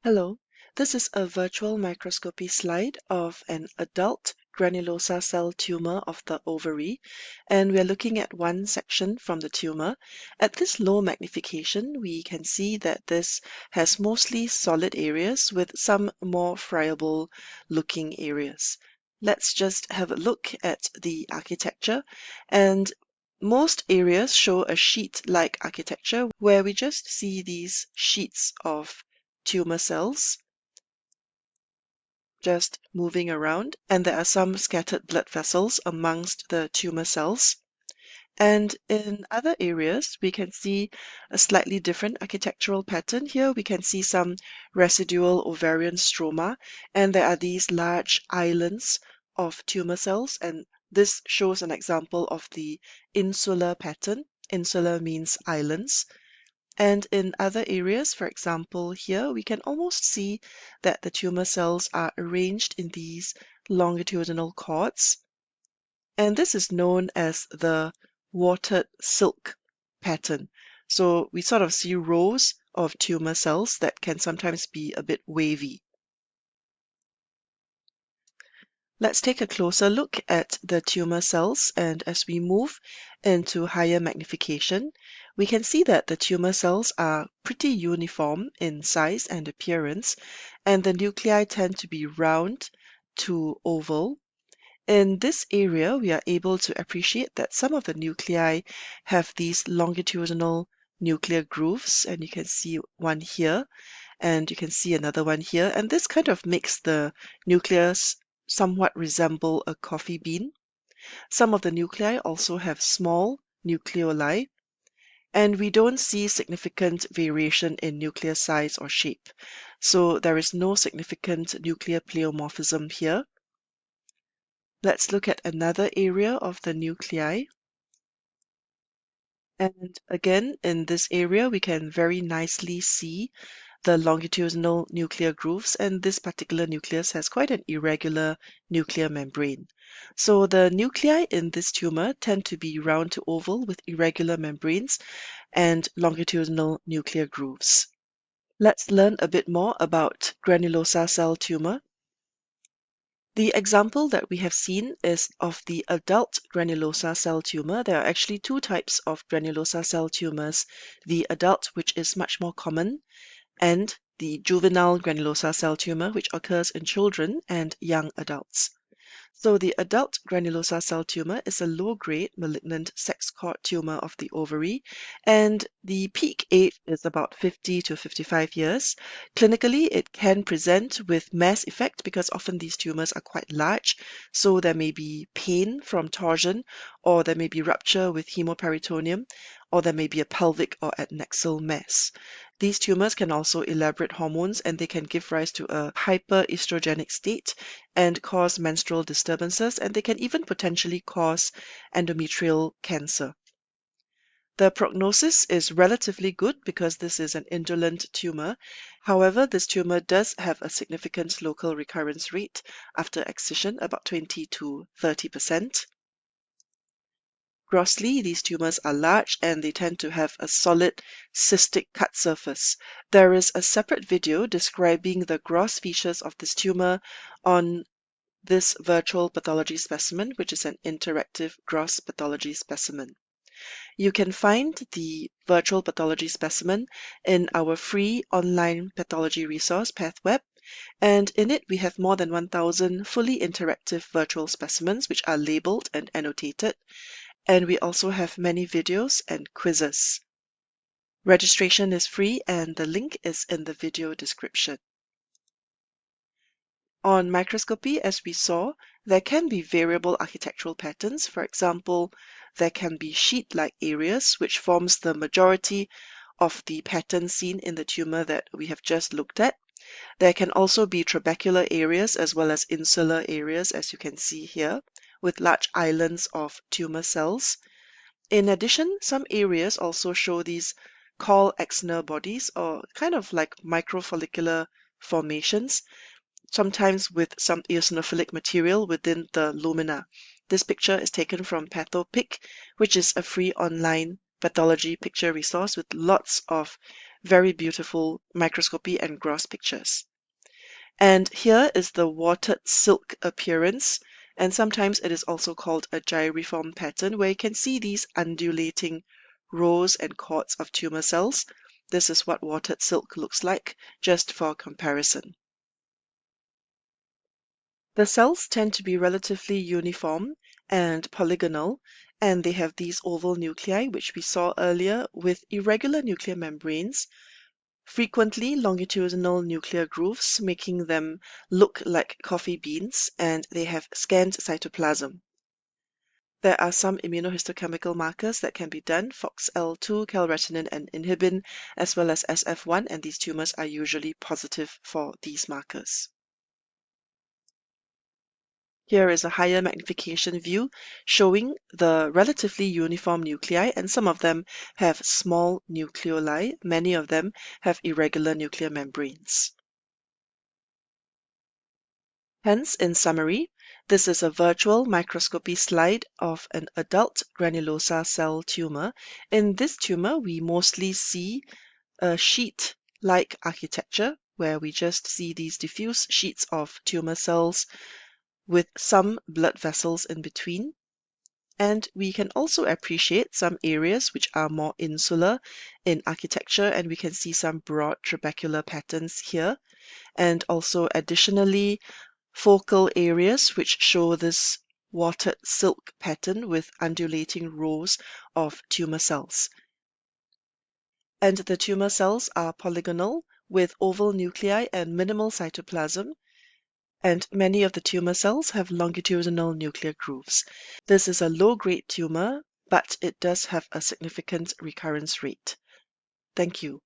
Hello, this is a virtual microscopy slide of an adult granulosa cell tumor of the ovary, and we're looking at one section from the tumor. At this low magnification, we can see that this has mostly solid areas with some more friable looking areas. Let's just have a look at the architecture, and most areas show a sheet-like architecture where we just see these sheets of tumor cells just moving around, and there are some scattered blood vessels amongst the tumor cells. And in other areas, we can see a slightly different architectural pattern. Here we can see some residual ovarian stroma, and there are these large islands of tumor cells, and this shows an example of the insular pattern. Insular means islands. And in other areas, for example, here we can almost see that the tumor cells are arranged in these longitudinal cords. And this is known as the watered silk pattern. So we sort of see rows of tumor cells that can sometimes be a bit wavy. Let's take a closer look at the tumor cells, and as we move into higher magnification, we can see that the tumor cells are pretty uniform in size and appearance, and the nuclei tend to be round to oval. In this area, we are able to appreciate that some of the nuclei have these longitudinal nuclear grooves, and you can see one here, and you can see another one here, and this kind of makes the nucleus somewhat resemble a coffee bean. Some of the nuclei also have small nucleoli, and we don't see significant variation in nuclear size or shape. So there is no significant nuclear pleomorphism here. Let's look at another area of the nuclei. And again, in this area, we can very nicely see the longitudinal nuclear grooves, and this particular nucleus has quite an irregular nuclear membrane. So the nuclei in this tumor tend to be round to oval with irregular membranes and longitudinal nuclear grooves. Let's learn a bit more about granulosa cell tumor. The example that we have seen is of the adult granulosa cell tumor. There are actually two types of granulosa cell tumors, the adult, which is much more common, and the juvenile granulosa cell tumor, which occurs in children and young adults. So the adult granulosa cell tumor is a low-grade malignant sex cord tumor of the ovary, and the peak age is about 50 to 55 years. Clinically, it can present with mass effect because often these tumors are quite large, so there may be pain from torsion, or there may be rupture with hemoperitoneum, or there may be a pelvic or adnexal mass. These tumors can also elaborate hormones, and they can give rise to a hyperestrogenic state and cause menstrual disturbances, and they can even potentially cause endometrial cancer. The prognosis is relatively good because this is an indolent tumor. However, this tumor does have a significant local recurrence rate after excision, about 20 to 30%. Grossly, these tumors are large and they tend to have a solid cystic cut surface. There is a separate video describing the gross features of this tumor on this virtual pathology specimen, which is an interactive gross pathology specimen. You can find the virtual pathology specimen in our free online pathology resource, Pathweb, and in it we have more than 1,000 fully interactive virtual specimens which are labeled and annotated, and we also have many videos and quizzes. Registration is free and the link is in the video description. On microscopy, as we saw, there can be variable architectural patterns. For example, there can be sheet-like areas, which forms the majority of the pattern seen in the tumor that we have just looked at. There can also be trabecular areas as well as insular areas, as you can see here, with large islands of tumor cells. In addition, some areas also show these Call-Exner bodies, or kind of like microfollicular formations, sometimes with some eosinophilic material within the lumina. This picture is taken from Pathweb, which is a free online pathology picture resource with lots of very beautiful microscopy and gross pictures. And here is the watered silk appearance, and sometimes it is also called a gyriform pattern, where you can see these undulating rows and cords of tumor cells. This is what watered silk looks like, just for comparison. The cells tend to be relatively uniform and polygonal, and they have these oval nuclei, which we saw earlier, with irregular nuclear membranes, frequently longitudinal nuclear grooves, making them look like coffee beans, and they have scant cytoplasm. There are some immunohistochemical markers that can be done, FOXL2, calretinin, and inhibin, as well as SF1, and these tumors are usually positive for these markers. Here is a higher magnification view showing the relatively uniform nuclei, and some of them have small nucleoli. Many of them have irregular nuclear membranes. Hence, in summary, this is a virtual microscopy slide of an adult granulosa cell tumor. In this tumor, we mostly see a sheet-like architecture where we just see these diffuse sheets of tumor cells with some blood vessels in between. And we can also appreciate some areas which are more insular in architecture, and we can see some broad trabecular patterns here. And also additionally, focal areas which show this watered silk pattern with undulating rows of tumor cells. And the tumor cells are polygonal with oval nuclei and minimal cytoplasm, and many of the tumor cells have longitudinal nuclear grooves. This is a low-grade tumor, but it does have a significant recurrence rate. Thank you.